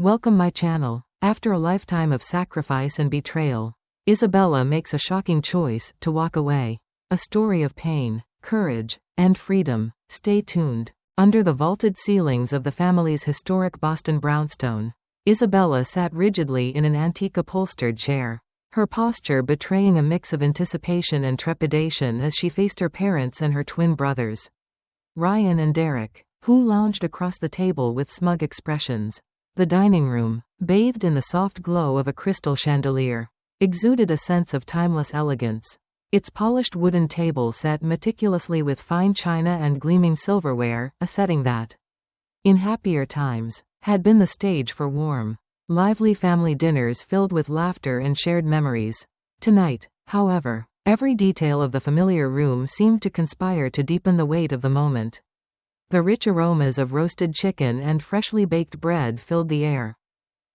Welcome my channel. After a lifetime of sacrifice and betrayal, Isabella makes a shocking choice to walk away. A story of pain, courage, and freedom. Stay tuned. Under the vaulted ceilings of the family's historic Boston brownstone, Isabella sat rigidly in an antique upholstered chair, her posture betraying a mix of anticipation and trepidation as she faced her parents and her twin brothers, Ryan and Derek, who lounged across the table with smug expressions. The dining room, bathed in the soft glow of a crystal chandelier, exuded a sense of timeless elegance. Its polished wooden table set meticulously with fine china and gleaming silverware, a setting that, in happier times, had been the stage for warm, lively family dinners filled with laughter and shared memories. Tonight, however, every detail of the familiar room seemed to conspire to deepen the weight of the moment. The rich aromas of roasted chicken and freshly baked bread filled the air,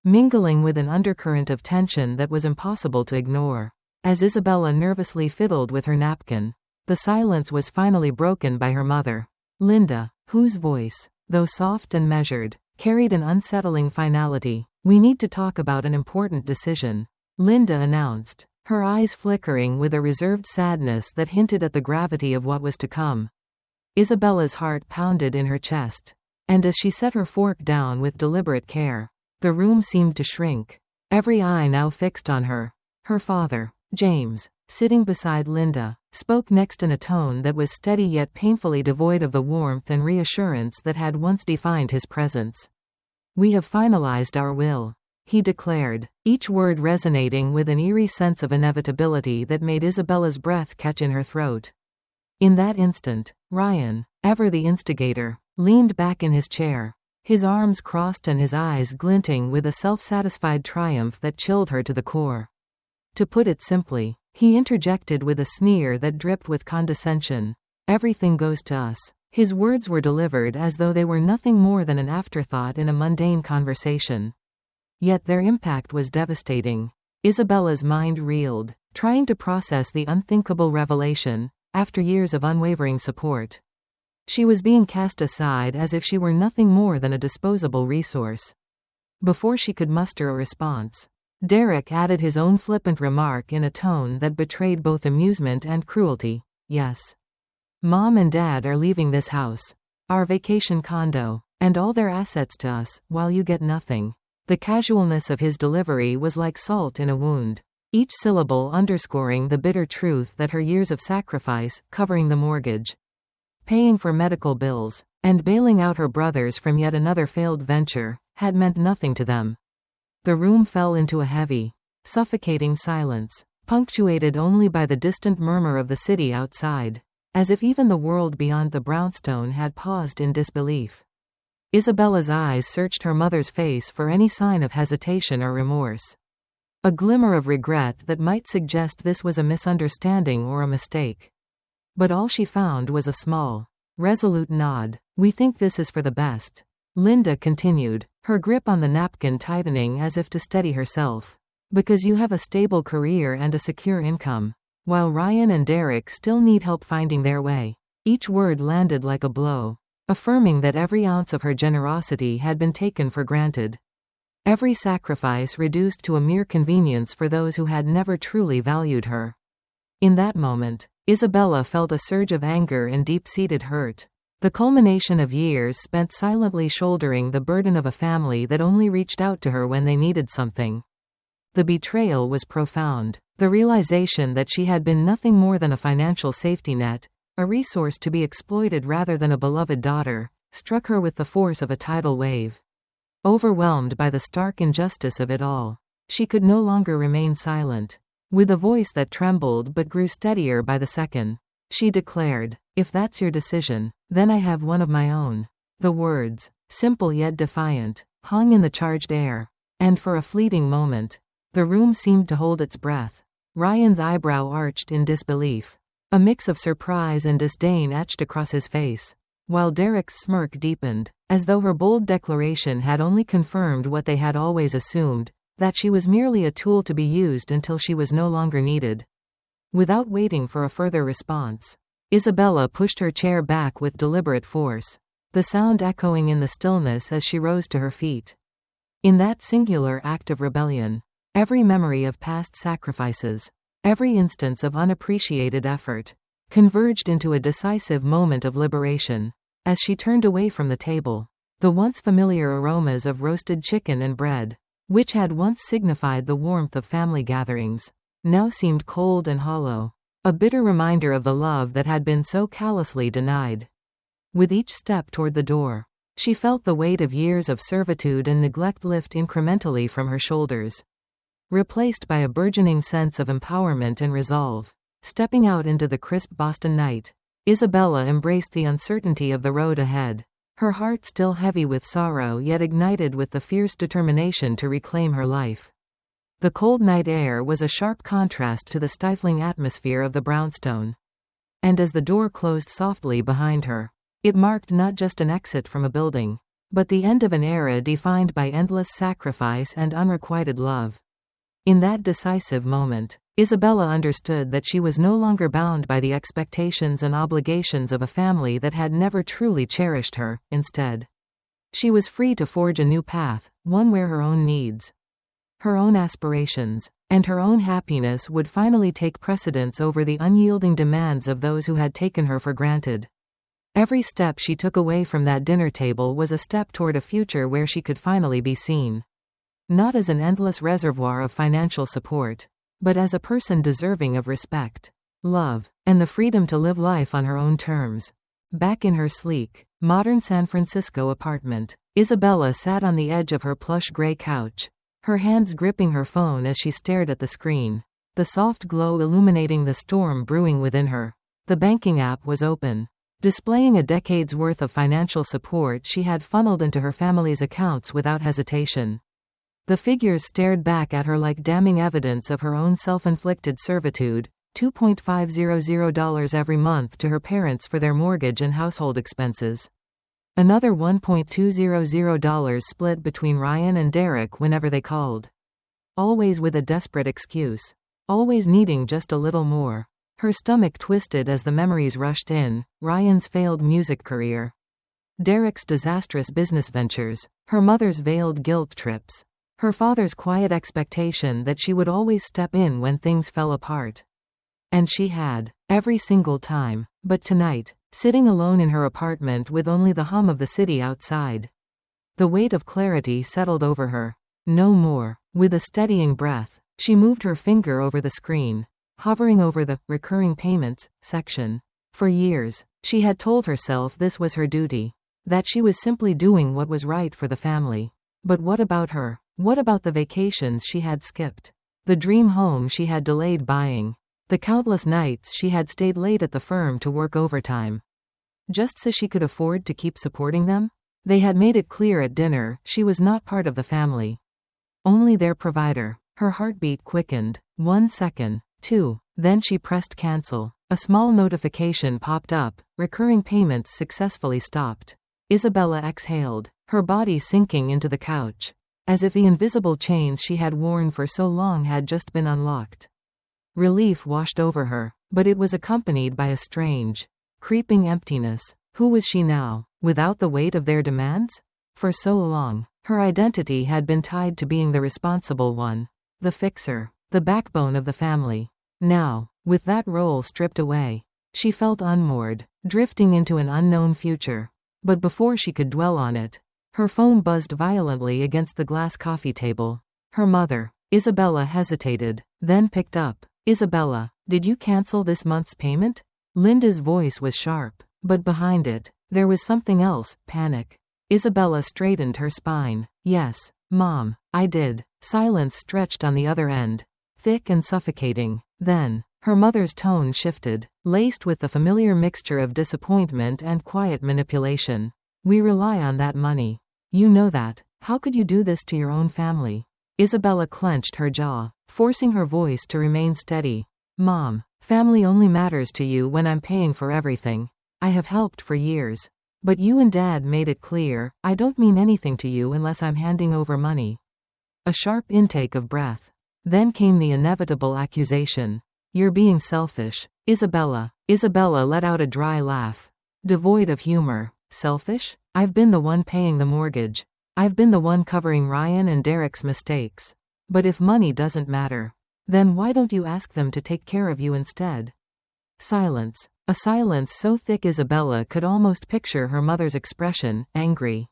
mingling with an undercurrent of tension that was impossible to ignore. As Isabella nervously fiddled with her napkin, the silence was finally broken by her mother, Linda, whose voice, though soft and measured, carried an unsettling finality. "We need to talk about an important decision," Linda announced, her eyes flickering with a reserved sadness that hinted at the gravity of what was to come. Isabella's heart pounded in her chest, and as she set her fork down with deliberate care, the room seemed to shrink, every eye now fixed on her. Her father, James, sitting beside Linda, spoke next in a tone that was steady yet painfully devoid of the warmth and reassurance that had once defined his presence. "We have finalized our will," he declared, each word resonating with an eerie sense of inevitability that made Isabella's breath catch in her throat. In that instant, Ryan, ever the instigator, leaned back in his chair, his arms crossed and his eyes glinting with a self-satisfied triumph that chilled her to the core. To put it simply, he interjected with a sneer that dripped with condescension, "Everything goes to us." His words were delivered as though they were nothing more than an afterthought in a mundane conversation. Yet their impact was devastating. Isabella's mind reeled, trying to process the unthinkable revelation. After years of unwavering support, she was being cast aside as if she were nothing more than a disposable resource. Before she could muster a response, Derek added his own flippant remark in a tone that betrayed both amusement and cruelty. "Yes. Mom and Dad are leaving this house, our vacation condo, and all their assets to us, while you get nothing." The casualness of his delivery was like salt in a wound, each syllable underscoring the bitter truth that her years of sacrifice, covering the mortgage, paying for medical bills, and bailing out her brothers from yet another failed venture, had meant nothing to them. The room fell into a heavy, suffocating silence, punctuated only by the distant murmur of the city outside, as if even the world beyond the brownstone had paused in disbelief. Isabella's eyes searched her mother's face for any sign of hesitation or remorse, a glimmer of regret that might suggest this was a misunderstanding or a mistake. But all she found was a small, resolute nod. "We think this is for the best," Linda continued, her grip on the napkin tightening as if to steady herself. "Because you have a stable career and a secure income, while Ryan and Derek still need help finding their way." Each word landed like a blow, affirming that every ounce of her generosity had been taken for granted. Every sacrifice reduced to a mere convenience for those who had never truly valued her. In that moment, Isabella felt a surge of anger and deep-seated hurt, the culmination of years spent silently shouldering the burden of a family that only reached out to her when they needed something. The betrayal was profound. The realization that she had been nothing more than a financial safety net, a resource to be exploited rather than a beloved daughter, struck her with the force of a tidal wave. Overwhelmed by the stark injustice of it all, she could no longer remain silent. With a voice that trembled but grew steadier by the second, she declared, "If that's your decision, then I have one of my own." The words, simple yet defiant, hung in the charged air, and for a fleeting moment, the room seemed to hold its breath. Ryan's eyebrow arched in disbelief, a mix of surprise and disdain etched across his face, while Derek's smirk deepened, as though her bold declaration had only confirmed what they had always assumed, that she was merely a tool to be used until she was no longer needed. Without waiting for a further response, Isabella pushed her chair back with deliberate force, the sound echoing in the stillness as she rose to her feet. In that singular act of rebellion, every memory of past sacrifices, every instance of unappreciated effort, converged into a decisive moment of liberation. As she turned away from the table, the once familiar aromas of roasted chicken and bread, which had once signified the warmth of family gatherings, now seemed cold and hollow, a bitter reminder of the love that had been so callously denied. With each step toward the door, she felt the weight of years of servitude and neglect lift incrementally from her shoulders, replaced by a burgeoning sense of empowerment and resolve. Stepping out into the crisp Boston night, Isabella embraced the uncertainty of the road ahead, her heart still heavy with sorrow yet ignited with the fierce determination to reclaim her life. The cold night air was a sharp contrast to the stifling atmosphere of the brownstone. And as the door closed softly behind her, it marked not just an exit from a building, but the end of an era defined by endless sacrifice and unrequited love. In that decisive moment, Isabella understood that she was no longer bound by the expectations and obligations of a family that had never truly cherished her. Instead, she was free to forge a new path, one where her own needs, her own aspirations, and her own happiness would finally take precedence over the unyielding demands of those who had taken her for granted. Every step she took away from that dinner table was a step toward a future where she could finally be seen, not as an endless reservoir of financial support, but as a person deserving of respect, love, and the freedom to live life on her own terms. Back in her sleek, modern San Francisco apartment, Isabella sat on the edge of her plush gray couch, her hands gripping her phone as she stared at the screen, the soft glow illuminating the storm brewing within her. The banking app was open, displaying a decade's worth of financial support she had funneled into her family's accounts without hesitation. The figures stared back at her like damning evidence of her own self-inflicted servitude, $2,500 every month to her parents for their mortgage and household expenses. Another $1,200 split between Ryan and Derek whenever they called. Always with a desperate excuse. Always needing just a little more. Her stomach twisted as the memories rushed in, Ryan's failed music career, Derek's disastrous business ventures, her mother's veiled guilt trips, her father's quiet expectation that she would always step in when things fell apart. And she had, every single time. But tonight, sitting alone in her apartment with only the hum of the city outside, the weight of clarity settled over her. No more. With a steadying breath, she moved her finger over the screen, hovering over the recurring payments section. For years, she had told herself this was her duty, that she was simply doing what was right for the family. But what about her? What about the vacations she had skipped? The dream home she had delayed buying? The countless nights she had stayed late at the firm to work overtime, just so she could afford to keep supporting them? They had made it clear at dinner she was not part of the family, only their provider. Her heartbeat quickened. 1 second. 2. Then she pressed cancel. A small notification popped up. Recurring payments successfully stopped. Isabella exhaled, her body sinking into the couch, as if the invisible chains she had worn for so long had just been unlocked. Relief washed over her, but it was accompanied by a strange, creeping emptiness. Who was she now, without the weight of their demands? For so long, her identity had been tied to being the responsible one, the fixer, the backbone of the family. Now, with that role stripped away, she felt unmoored, drifting into an unknown future. But before she could dwell on it, her phone buzzed violently against the glass coffee table. Her mother. Isabella hesitated, then picked up. Isabella, did you cancel this month's payment? Linda's voice was sharp, but behind it, there was something else, panic. Isabella straightened her spine. Yes, Mom, I did. Silence stretched on the other end, thick and suffocating. Then, her mother's tone shifted, laced with the familiar mixture of disappointment and quiet manipulation. We rely on that money. You know that. How could you do this to your own family? Isabella clenched her jaw, forcing her voice to remain steady. Mom, family only matters to you when I'm paying for everything. I have helped for years. But you and Dad made it clear, I don't mean anything to you unless I'm handing over money. A sharp intake of breath. Then came the inevitable accusation. You're being selfish. Isabella. Isabella let out a dry laugh, devoid of humor. Selfish? I've been the one paying the mortgage. I've been the one covering Ryan and Derek's mistakes. But if money doesn't matter, then why don't you ask them to take care of you instead? Silence. A silence so thick Isabella could almost picture her mother's expression, angry.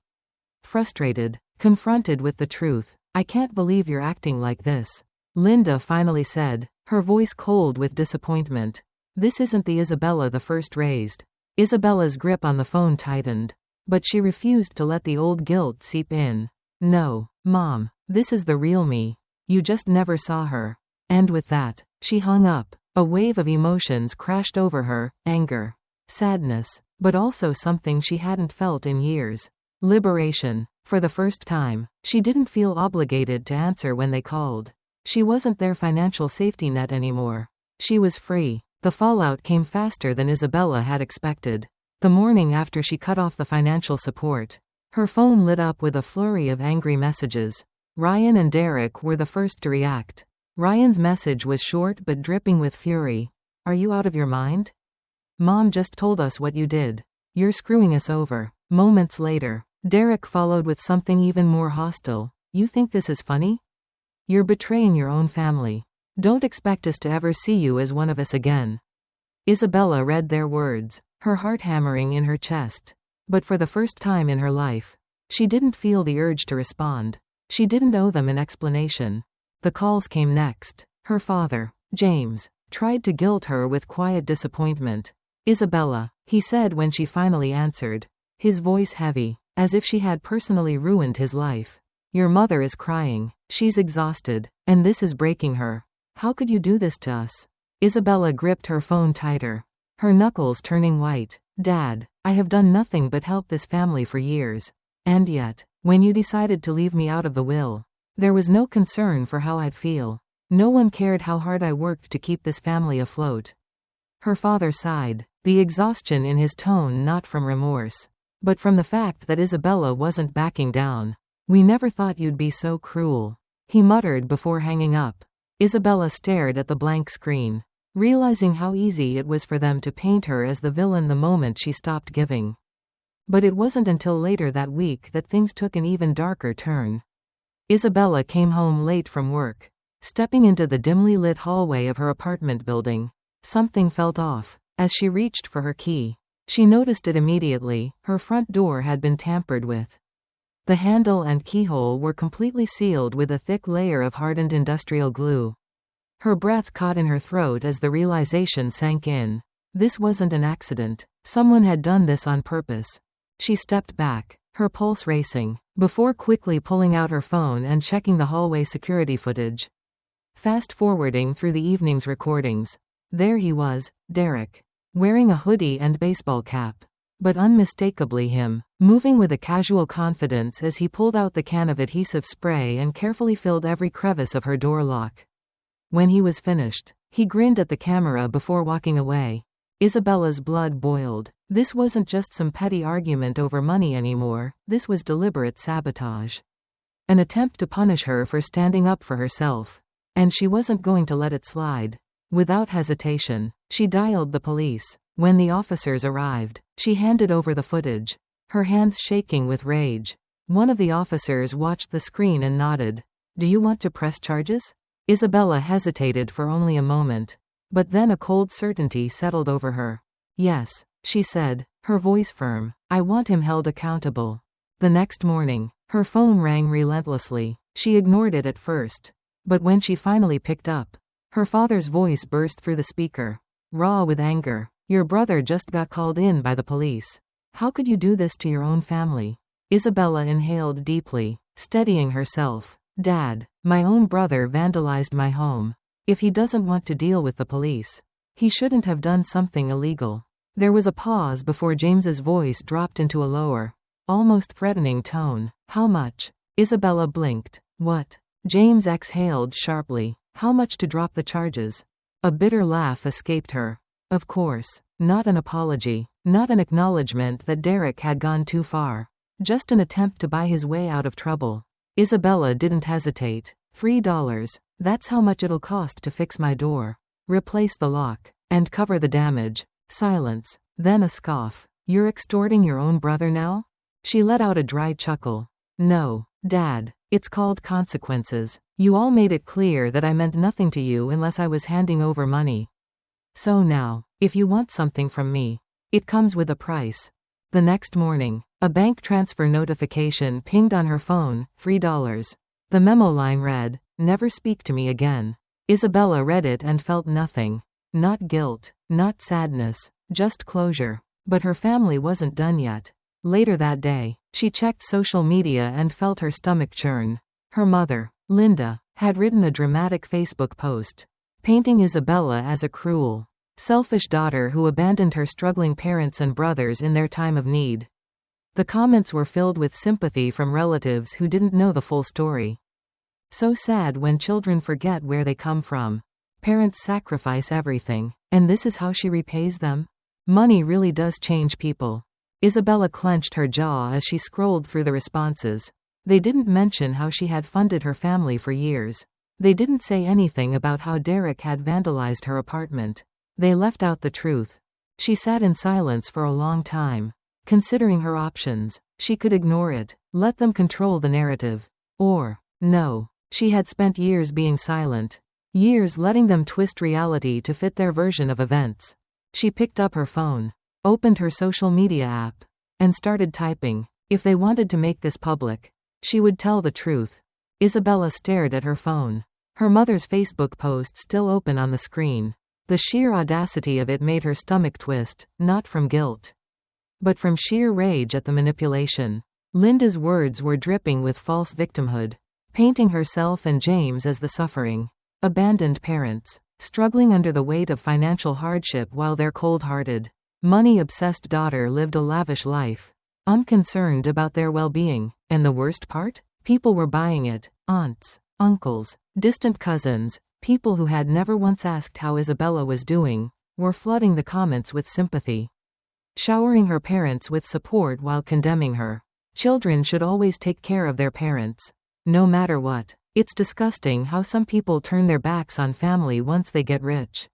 Frustrated. Confronted with the truth. I can't believe you're acting like this. Linda finally said, her voice cold with disappointment. This isn't the Isabella the first raised. Isabella's grip on the phone tightened. But she refused to let the old guilt seep in. No, Mom, this is the real me. You just never saw her. And with that, she hung up. A wave of emotions crashed over her, anger, sadness, but also something she hadn't felt in years. Liberation. For the first time, she didn't feel obligated to answer when they called. She wasn't their financial safety net anymore. She was free. The fallout came faster than Isabella had expected. The morning after she cut off the financial support, her phone lit up with a flurry of angry messages. Ryan and Derek were the first to react. Ryan's message was short but dripping with fury. Are you out of your mind? Mom just told us what you did. You're screwing us over. Moments later, Derek followed with something even more hostile. You think this is funny? You're betraying your own family. Don't expect us to ever see you as one of us again. Isabella read their words, her heart hammering in her chest. But for the first time in her life, she didn't feel the urge to respond. She didn't owe them an explanation. The calls came next. Her father, James, tried to guilt her with quiet disappointment. Isabella, he said when she finally answered, his voice heavy, as if she had personally ruined his life. Your mother is crying. She's exhausted, and this is breaking her. How could you do this to us? Isabella gripped her phone tighter, her knuckles turning white. Dad, I have done nothing but help this family for years. And yet, when you decided to leave me out of the will, there was no concern for how I'd feel. No one cared how hard I worked to keep this family afloat. Her father sighed, the exhaustion in his tone not from remorse, but from the fact that Isabella wasn't backing down. We never thought you'd be so cruel, he muttered before hanging up. Isabella stared at the blank screen, realizing how easy it was for them to paint her as the villain the moment she stopped giving. But it wasn't until later that week that things took an even darker turn. Isabella came home late from work. Stepping into the dimly lit hallway of her apartment building, something felt off. As she reached for her key, she noticed it immediately. Her front door had been tampered with. The handle and keyhole were completely sealed with a thick layer of hardened industrial glue. Her breath caught in her throat as the realization sank in. This wasn't an accident. Someone had done this on purpose. She stepped back, her pulse racing, before quickly pulling out her phone and checking the hallway security footage. Fast-forwarding through the evening's recordings. There he was, Derek, wearing a hoodie and baseball cap. But unmistakably him, moving with a casual confidence as he pulled out the can of adhesive spray and carefully filled every crevice of her door lock. When he was finished, he grinned at the camera before walking away. Isabella's blood boiled. This wasn't just some petty argument over money anymore, this was deliberate sabotage. An attempt to punish her for standing up for herself. And she wasn't going to let it slide. Without hesitation, she dialed the police. When the officers arrived, she handed over the footage, her hands shaking with rage. One of the officers watched the screen and nodded. Do you want to press charges? Isabella hesitated for only a moment. But then a cold certainty settled over her. Yes, she said, her voice firm. I want him held accountable. The next morning, her phone rang relentlessly. She ignored it at first. But when she finally picked up, her father's voice burst through the speaker, raw with anger. Your brother just got called in by the police. How could you do this to your own family? Isabella inhaled deeply, steadying herself. Dad, my own brother vandalized my home. If he doesn't want to deal with the police, he shouldn't have done something illegal. There was a pause before James's voice dropped into a lower, almost threatening tone. How much? Isabella blinked. What? James exhaled sharply. How much to drop the charges? A bitter laugh escaped her. Of course, not an apology, not an acknowledgement that Derek had gone too far. Just an attempt to buy his way out of trouble. Isabella didn't hesitate. $3. That's how much it'll cost to fix my door. Replace the lock. And cover the damage. Silence. Then a scoff. You're extorting your own brother now? She let out a dry chuckle. No, Dad. It's called consequences. You all made it clear that I meant nothing to you unless I was handing over money. So now, if you want something from me, it comes with a price. The next morning, a bank transfer notification pinged on her phone, $3. The memo line read, "Never speak to me again." Isabella read it and felt nothing. Not guilt, not sadness, just closure. But her family wasn't done yet. Later that day, she checked social media and felt her stomach churn. Her mother, Linda, had written a dramatic Facebook post, painting Isabella as a cruel, selfish daughter who abandoned her struggling parents and brothers in their time of need. The comments were filled with sympathy from relatives who didn't know the full story. So sad when children forget where they come from. Parents sacrifice everything, and this is how she repays them? Money really does change people. Isabella clenched her jaw as she scrolled through the responses. They didn't mention how she had funded her family for years. They didn't say anything about how Derek had vandalized her apartment. They left out the truth. She sat in silence for a long time, considering her options. She could ignore it, let them control the narrative. Or, no, she had spent years being silent. Years letting them twist reality to fit their version of events. She picked up her phone, opened her social media app, and started typing. If they wanted to make this public, she would tell the truth. Isabella stared at her phone. Her mother's Facebook post still open on the screen. The sheer audacity of it made her stomach twist, not from guilt, but from sheer rage at the manipulation. Linda's words were dripping with false victimhood, painting herself and James as the suffering, abandoned parents, struggling under the weight of financial hardship while their cold-hearted, money-obsessed daughter lived a lavish life, unconcerned about their well-being. And the worst part? People were buying it. Aunts, uncles, distant cousins, people who had never once asked how Isabella was doing, were flooding the comments with sympathy, showering her parents with support while condemning her. Children should always take care of their parents, no matter what. It's disgusting how some people turn their backs on family once they get rich.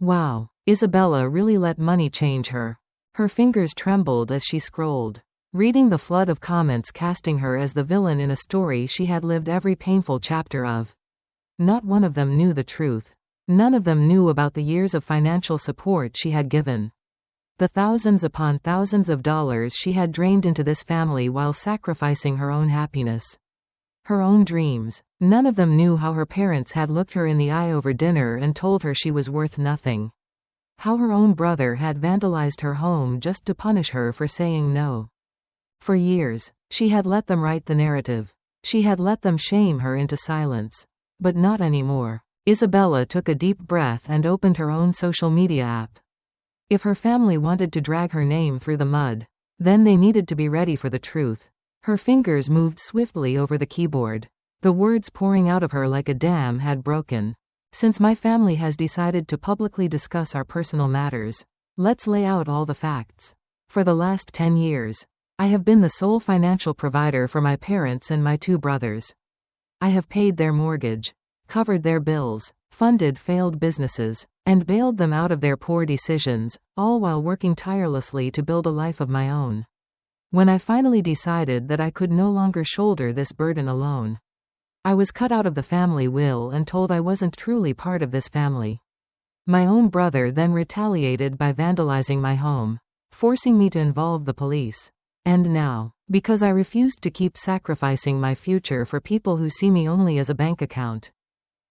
Wow, Isabella really let money change her. Her fingers trembled as she scrolled, reading the flood of comments casting her as the villain in a story she had lived every painful chapter of. Not one of them knew the truth. None of them knew about the years of financial support she had given. The thousands upon thousands of dollars she had drained into this family while sacrificing her own happiness, her own dreams. None of them knew how her parents had looked her in the eye over dinner and told her she was worth nothing. How her own brother had vandalized her home just to punish her for saying no. For years, she had let them write the narrative. She had let them shame her into silence. But not anymore. Isabella took a deep breath and opened her own social media app. If her family wanted to drag her name through the mud, then they needed to be ready for the truth. Her fingers moved swiftly over the keyboard. The words pouring out of her like a dam had broken. Since my family has decided to publicly discuss our personal matters, let's lay out all the facts. For the last 10 years, I have been the sole financial provider for my parents and my 2 brothers. I have paid their mortgage, covered their bills, funded failed businesses, and bailed them out of their poor decisions, all while working tirelessly to build a life of my own. When I finally decided that I could no longer shoulder this burden alone, I was cut out of the family will and told I wasn't truly part of this family. My own brother then retaliated by vandalizing my home, forcing me to involve the police. And now, because I refused to keep sacrificing my future for people who see me only as a bank account,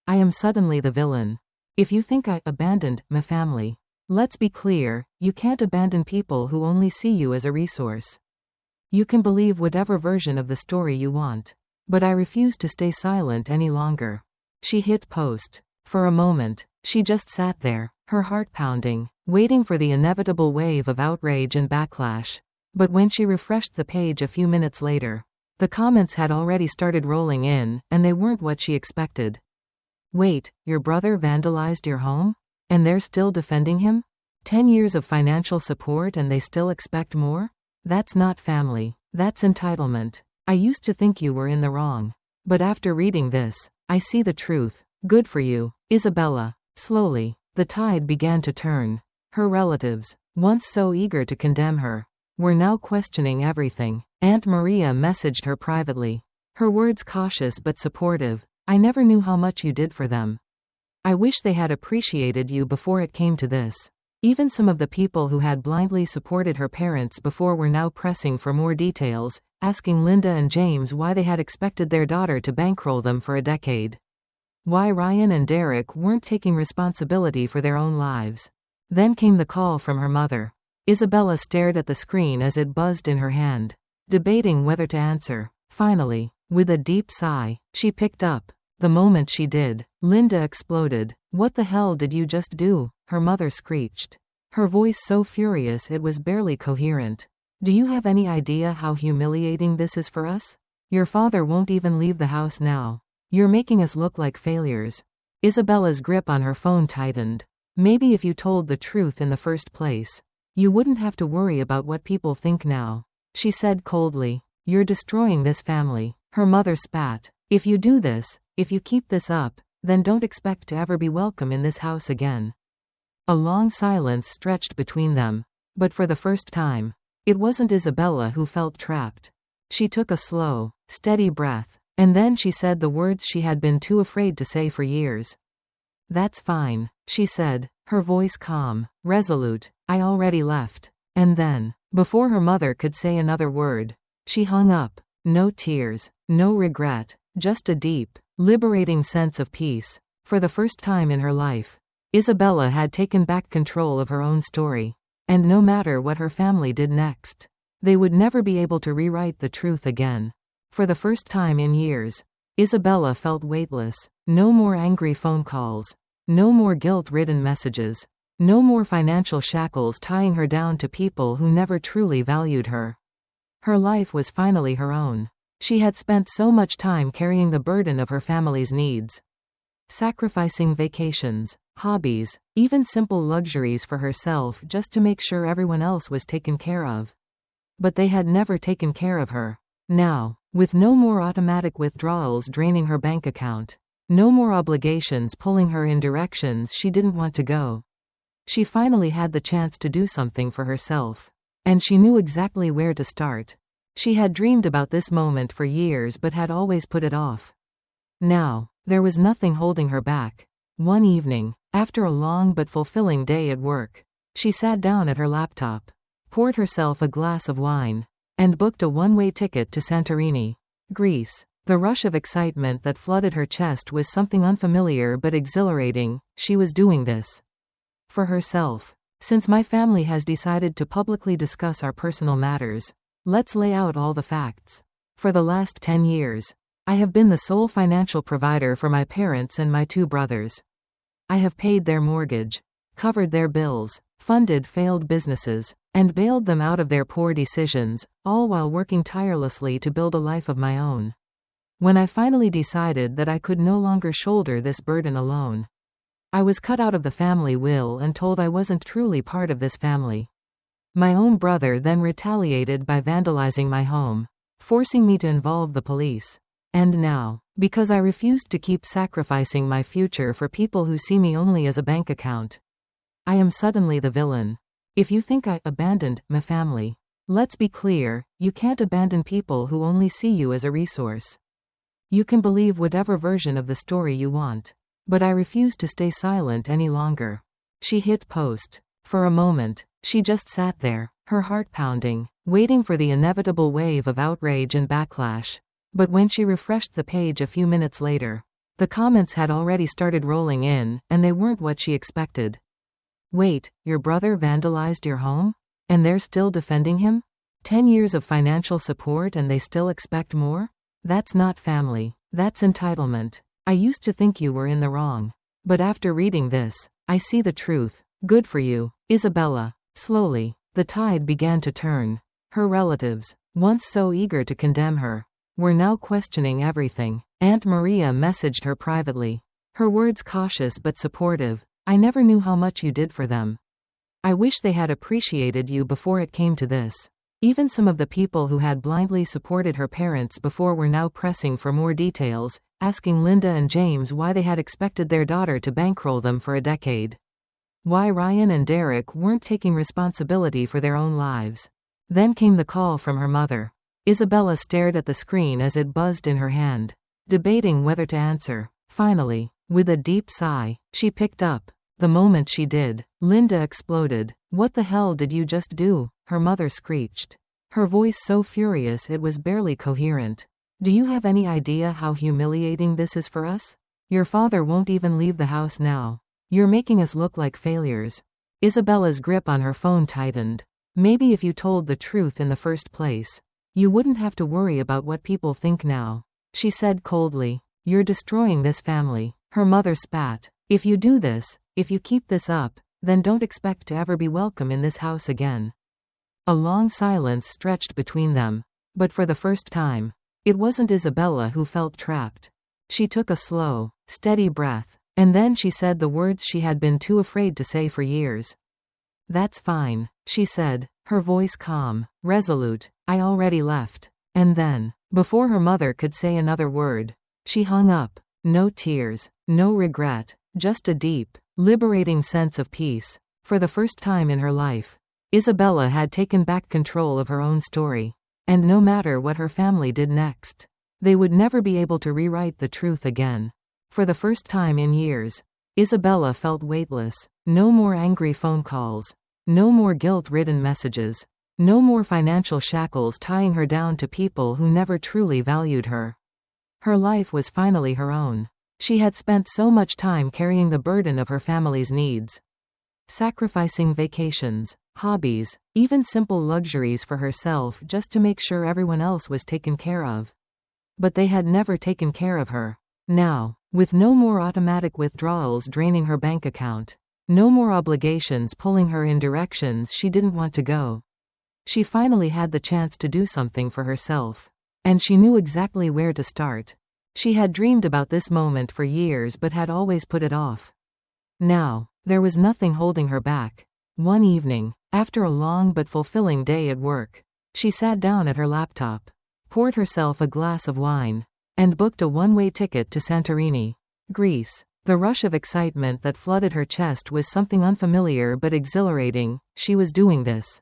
I am suddenly the villain. If you think I abandoned my family, let's be clear, you can't abandon people who only see you as a resource. You can believe whatever version of the story you want. But I refuse to stay silent any longer. She hit post. For a moment, she just sat there, her heart pounding, waiting for the inevitable wave of outrage and backlash. But when she refreshed the page a few minutes later, the comments had already started rolling in, and they weren't what she expected. Wait, your brother vandalized your home? And they're still defending him? 10 years of financial support and they still expect more? That's not family. That's entitlement. I used to think you were in the wrong. But after reading this, I see the truth. Good for you, Isabella. Slowly, the tide began to turn. Her relatives, once so eager to condemn her, were now questioning everything. Aunt Maria messaged her privately. Her words cautious but supportive. I never knew how much you did for them. I wish they had appreciated you before it came to this. Even some of the people who had blindly supported her parents before were now pressing for more details, asking Linda and James why they had expected their daughter to bankroll them for a decade. Why Ryan and Derek weren't taking responsibility for their own lives. Then came the call from her mother. Isabella stared at the screen as it buzzed in her hand, debating whether to answer. Finally, with a deep sigh, she picked up. The moment she did, Linda exploded. What the hell did you just do? Her mother screeched. Her voice so furious it was barely coherent. Do you have any idea how humiliating this is for us? Your father won't even leave the house now. You're making us look like failures. Isabella's grip on her phone tightened. Maybe if you told the truth in the first place, you wouldn't have to worry about what people think now, she said coldly. You're destroying this family. Her mother spat. If you do this, if you keep this up, then don't expect to ever be welcome in this house again. A long silence stretched between them. But for the first time, it wasn't Isabella who felt trapped. She took a slow, steady breath, and then she said the words she had been too afraid to say for years. That's fine, she said, her voice calm, resolute. I already left. And then, before her mother could say another word, she hung up. No tears, no regret, just a deep, liberating sense of peace. For the first time in her life, Isabella had taken back control of her own story. And no matter what her family did next, they would never be able to rewrite the truth again. For the first time in years, Isabella felt weightless. No more angry phone calls. No more guilt-ridden messages. No more financial shackles tying her down to people who never truly valued her. Her life was finally her own. She had spent so much time carrying the burden of her family's needs, sacrificing vacations, hobbies, even simple luxuries for herself just to make sure everyone else was taken care of. But they had never taken care of her. Now, with no more automatic withdrawals draining her bank account, no more obligations pulling her in directions she didn't want to go, she finally had the chance to do something for herself. And she knew exactly where to start. She had dreamed about this moment for years but had always put it off. Now, there was nothing holding her back. One evening, after a long but fulfilling day at work, she sat down at her laptop, poured herself a glass of wine, and booked a one-way ticket to Santorini, Greece. The rush of excitement that flooded her chest was something unfamiliar but exhilarating. She was doing this for herself. Since my family has decided to publicly discuss our personal matters, let's lay out all the facts. For the last 10 years, I have been the sole financial provider for my parents and my 2 brothers. I have paid their mortgage, covered their bills, funded failed businesses, and bailed them out of their poor decisions, all while working tirelessly to build a life of my own. When I finally decided that I could no longer shoulder this burden alone, I was cut out of the family will and told I wasn't truly part of this family. My own brother then retaliated by vandalizing my home, forcing me to involve the police. And now, because I refused to keep sacrificing my future for people who see me only as a bank account, I am suddenly the villain. If you think I abandoned my family, let's be clear, you can't abandon people who only see you as a resource. You can believe whatever version of the story you want. But I refuse to stay silent any longer. She hit post. For a moment, she just sat there, her heart pounding, waiting for the inevitable wave of outrage and backlash. But when she refreshed the page a few minutes later, the comments had already started rolling in, and they weren't what she expected. Wait, your brother vandalized your home? And they're still defending him? 10 years of financial support and they still expect more? That's not family. That's entitlement. I used to think you were in the wrong. But after reading this, I see the truth. Good for you, Isabella. Slowly, the tide began to turn. Her relatives, once so eager to condemn her, were now questioning everything. Aunt Maria messaged her privately. Her words cautious but supportive. I never knew how much you did for them. I wish they had appreciated you before it came to this. Even some of the people who had blindly supported her parents before were now pressing for more details, asking Linda and James why they had expected their daughter to bankroll them for a decade. Why Ryan and Derek weren't taking responsibility for their own lives. Then came the call from her mother. Isabella stared at the screen as it buzzed in her hand, debating whether to answer. Finally, with a deep sigh, she picked up. The moment she did, Linda exploded. "What the hell did you just do?" her mother screeched, her voice so furious it was barely coherent. "Do you have any idea how humiliating this is for us? Your father won't even leave the house now. You're making us look like failures." Isabella's grip on her phone tightened. "Maybe if you told the truth in the first place, you wouldn't have to worry about what people think now," she said coldly. "You're destroying this family." Her mother spat. "If you do this, if you keep this up, then don't expect to ever be welcome in this house again." A long silence stretched between them. But for the first time, it wasn't Isabella who felt trapped. She took a slow, steady breath, and then she said the words she had been too afraid to say for years. "That's fine," she said, her voice calm, resolute. "I already left." And then, before her mother could say another word, she hung up. No tears, no regret, just a deep, liberating sense of peace. For the first time in her life, Isabella had taken back control of her own story. And no matter what her family did next, they would never be able to rewrite the truth again. For the first time in years, Isabella felt weightless. No more angry phone calls. No more guilt-ridden messages. No more financial shackles tying her down to people who never truly valued her. Her life was finally her own. She had spent so much time carrying the burden of her family's needs, sacrificing vacations, hobbies, even simple luxuries for herself just to make sure everyone else was taken care of. But they had never taken care of her. Now, with no more automatic withdrawals draining her bank account, no more obligations pulling her in directions she didn't want to go, she finally had the chance to do something for herself. And she knew exactly where to start. She had dreamed about this moment for years but had always put it off. Now, there was nothing holding her back. One evening, after a long but fulfilling day at work, she sat down at her laptop, poured herself a glass of wine, and booked a one-way ticket to Santorini, Greece. The rush of excitement that flooded her chest was something unfamiliar but exhilarating. She was doing this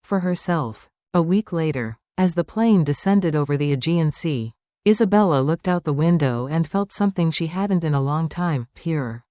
for herself. A week later, as the plane descended over the Aegean Sea, Isabella looked out the window and felt something she hadn't in a long time: pure,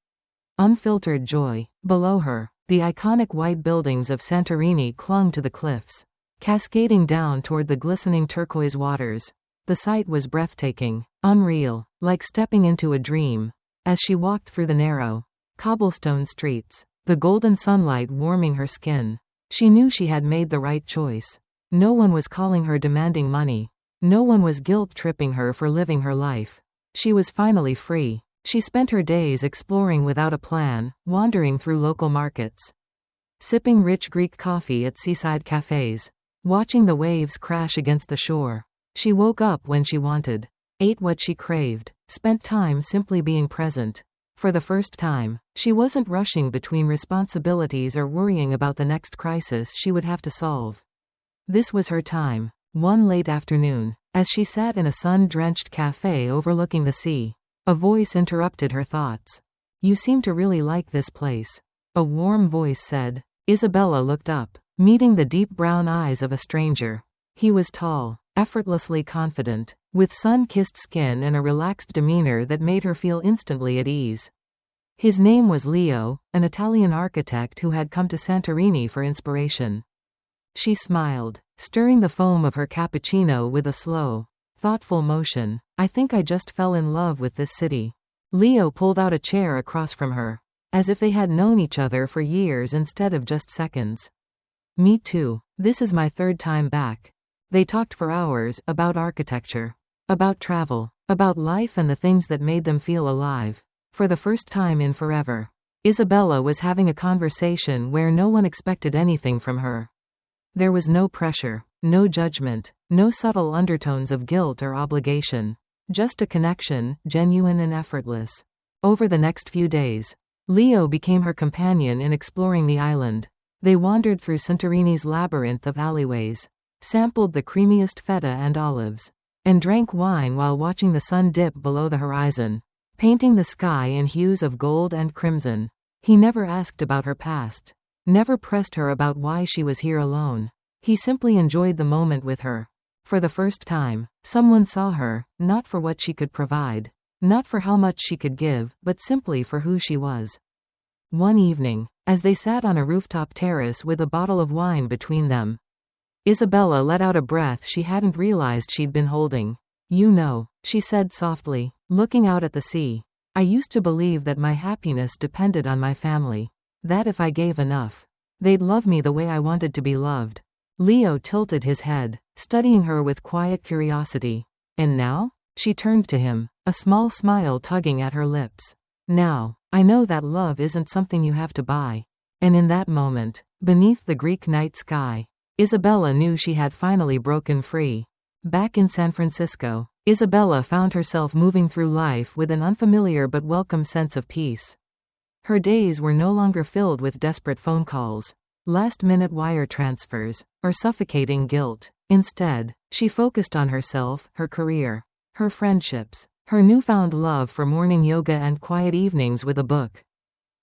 unfiltered joy. Below her, the iconic white buildings of Santorini clung to the cliffs, cascading down toward the glistening turquoise waters. The sight was breathtaking, unreal, like stepping into a dream. As she walked through the narrow, cobblestone streets, the golden sunlight warming her skin, she knew she had made the right choice. No one was calling her demanding money. No one was guilt-tripping her for living her life. She was finally free. She spent her days exploring without a plan, wandering through local markets, sipping rich Greek coffee at seaside cafes, watching the waves crash against the shore. She woke up when she wanted, ate what she craved, spent time simply being present. For the first time, she wasn't rushing between responsibilities or worrying about the next crisis she would have to solve. This was her time. One late afternoon, as she sat in a sun-drenched cafe overlooking the sea, a voice interrupted her thoughts. "You seem to really like this place," a warm voice said. Isabella looked up, meeting the deep brown eyes of a stranger. He was tall, effortlessly confident, with sun-kissed skin and a relaxed demeanor that made her feel instantly at ease. His name was Leo, an Italian architect who had come to Santorini for inspiration. She smiled, stirring the foam of her cappuccino with a slow, thoughtful motion. "I think I just fell in love with this city." Leo pulled out a chair across from her, as if they had known each other for years instead of just seconds. "Me too. This is my third time back." They talked for hours, about architecture, about travel, about life and the things that made them feel alive. For the first time in forever, Isabella was having a conversation where no one expected anything from her. There was no pressure, no judgment, no subtle undertones of guilt or obligation. Just a connection, genuine and effortless. Over the next few days, Leo became her companion in exploring the island. They wandered through Santorini's labyrinth of alleyways, sampled the creamiest feta and olives, and drank wine while watching the sun dip below the horizon, painting the sky in hues of gold and crimson. He never asked about her past, never pressed her about why she was here alone. He simply enjoyed the moment with her. For the first time, someone saw her, not for what she could provide, not for how much she could give, but simply for who she was. One evening, as they sat on a rooftop terrace with a bottle of wine between them, Isabella let out a breath she hadn't realized she'd been holding. "You know," she said softly, looking out at the sea, "I used to believe that my happiness depended on my family. That if I gave enough, they'd love me the way I wanted to be loved." Leo tilted his head, studying her with quiet curiosity. "And now?" She turned to him, a small smile tugging at her lips. "Now, I know that love isn't something you have to buy." And in that moment, beneath the Greek night sky, Isabella knew she had finally broken free. Back in San Francisco, Isabella found herself moving through life with an unfamiliar but welcome sense of peace. Her days were no longer filled with desperate phone calls, last-minute wire transfers, or suffocating guilt. Instead, she focused on herself, her career, her friendships, her newfound love for morning yoga and quiet evenings with a book.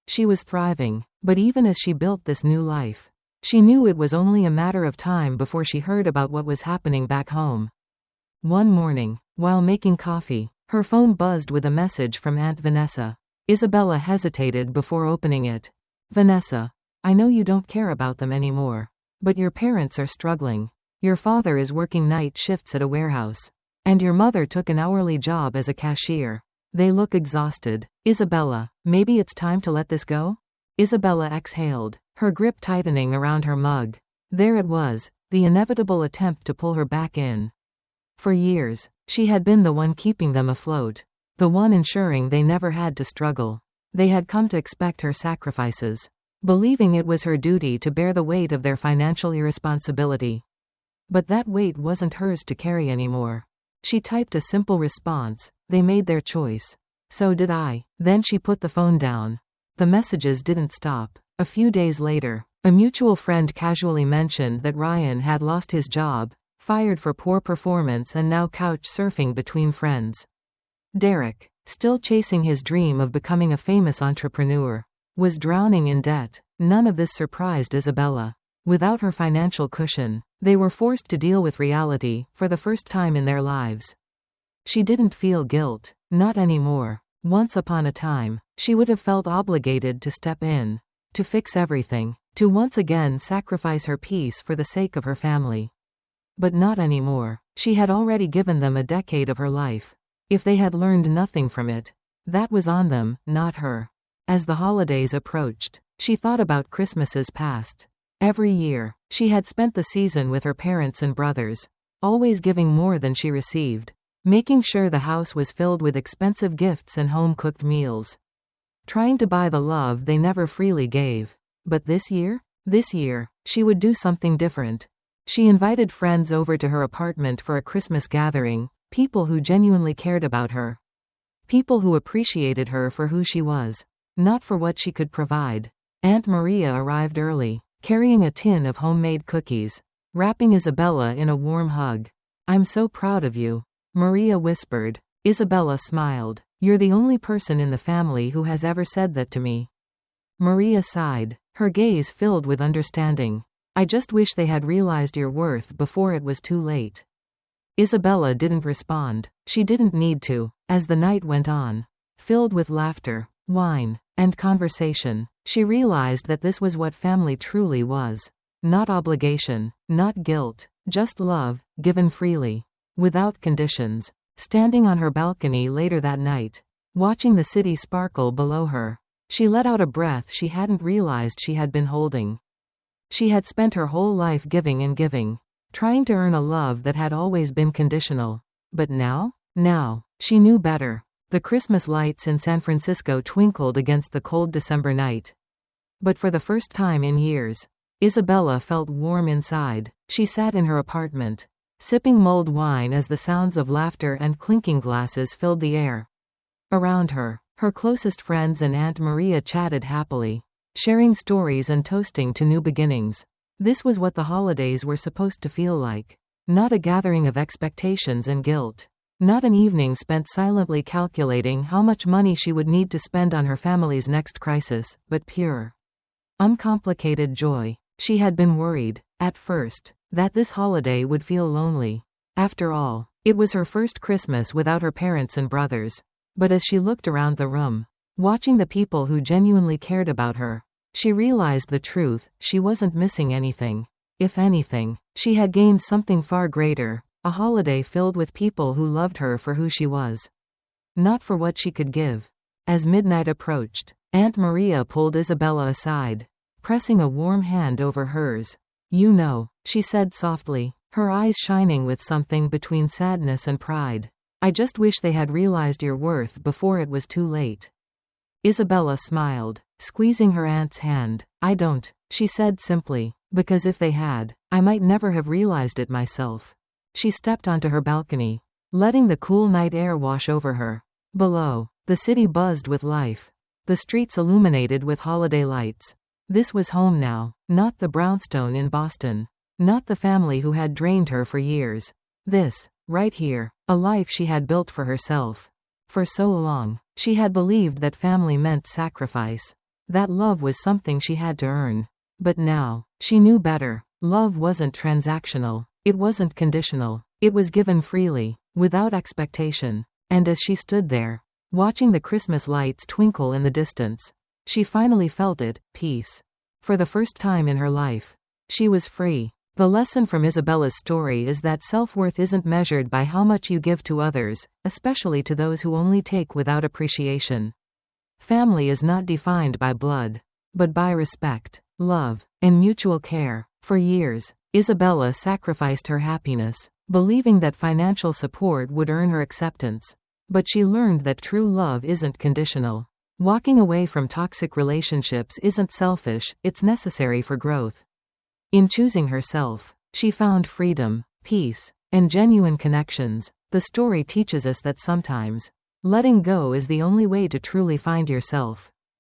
She was thriving, but even as she built this new life, she knew it was only a matter of time before she heard about what was happening back home. One morning, while making coffee, her phone buzzed with a message from Aunt Vanessa. Isabella hesitated before opening it. "Vanessa, I know you don't care about them anymore. But your parents are struggling. Your father is working night shifts at a warehouse. And your mother took an hourly job as a cashier. They look exhausted. Isabella, maybe it's time to let this go?" Isabella exhaled, her grip tightening around her mug. There it was, the inevitable attempt to pull her back in. For years, she had been the one keeping them afloat, the one ensuring they never had to struggle. They had come to expect her sacrifices, believing it was her duty to bear the weight of their financial irresponsibility. But that weight wasn't hers to carry anymore. She typed a simple response: "They made their choice. So did I." Then she put the phone down. The messages didn't stop. A few days later, a mutual friend casually mentioned that Ryan had lost his job, fired for poor performance, and now couch surfing between friends. Derek, still chasing his dream of becoming a famous entrepreneur, was drowning in debt. None of this surprised Isabella. Without her financial cushion, they were forced to deal with reality for the first time in their lives. She didn't feel guilt, not anymore. Once upon a time, she would have felt obligated to step in, to fix everything, to once again sacrifice her peace for the sake of her family. But not anymore. She had already given them a decade of her life. If they had learned nothing from it, that was on them, not her. As the holidays approached, she thought about Christmases past. Every year, she had spent the season with her parents and brothers, always giving more than she received, making sure the house was filled with expensive gifts and home-cooked meals, trying to buy the love they never freely gave. But this year, she would do something different. She invited friends over to her apartment for a Christmas gathering, people who genuinely cared about her, people who appreciated her for who she was, not for what she could provide. Aunt Maria arrived early, carrying a tin of homemade cookies, wrapping Isabella in a warm hug. "I'm so proud of you," Maria whispered. Isabella smiled. "You're the only person in the family who has ever said that to me." Maria sighed, her gaze filled with understanding. "I just wish they had realized your worth before it was too late." Isabella didn't respond. She didn't need to. As the night went on, filled with laughter, wine, and conversation, she realized that this was what family truly was. Not obligation, not guilt, just love, given freely, without conditions. Standing on her balcony later that night, watching the city sparkle below her, she let out a breath she hadn't realized she had been holding. She had spent her whole life giving and giving, trying to earn a love that had always been conditional. But now, she knew better. The Christmas lights in San Francisco twinkled against the cold December night. But for the first time in years, Isabella felt warm inside. She sat in her apartment, sipping mulled wine as the sounds of laughter and clinking glasses filled the air. Around her, her closest friends and Aunt Maria chatted happily, sharing stories and toasting to new beginnings. This was what the holidays were supposed to feel like. Not a gathering of expectations and guilt. Not an evening spent silently calculating how much money she would need to spend on her family's next crisis, but pure, uncomplicated joy. She had been worried, at first, that this holiday would feel lonely. After all, it was her first Christmas without her parents and brothers. But as she looked around the room, watching the people who genuinely cared about her, she realized the truth: she wasn't missing anything. If anything, she had gained something far greater, a holiday filled with people who loved her for who she was, not for what she could give. As midnight approached, Aunt Maria pulled Isabella aside, pressing a warm hand over hers. "You know," she said softly, her eyes shining with something between sadness and pride, "I just wish they had realized your worth before it was too late." Isabella smiled, squeezing her aunt's hand. "I don't," she said simply, "because if they had, I might never have realized it myself." She stepped onto her balcony, letting the cool night air wash over her. Below, the city buzzed with life, the streets illuminated with holiday lights. This was home now, not the brownstone in Boston, not the family who had drained her for years. This, right here, a life she had built for herself. For so long, she had believed that family meant sacrifice, that love was something she had to earn. But now, she knew better. Love wasn't transactional, it wasn't conditional, it was given freely, without expectation. And as she stood there, watching the Christmas lights twinkle in the distance, she finally felt it: peace. For the first time in her life, she was free. The lesson from Isabella's story is that self-worth isn't measured by how much you give to others, especially to those who only take without appreciation. Family is not defined by blood, but by respect, love, and mutual care. For years, Isabella sacrificed her happiness, believing that financial support would earn her acceptance. But she learned that true love isn't conditional. Walking away from toxic relationships isn't selfish, it's necessary for growth. In choosing herself, she found freedom, peace, and genuine connections. The story teaches us that sometimes, letting go is the only way to truly find yourself.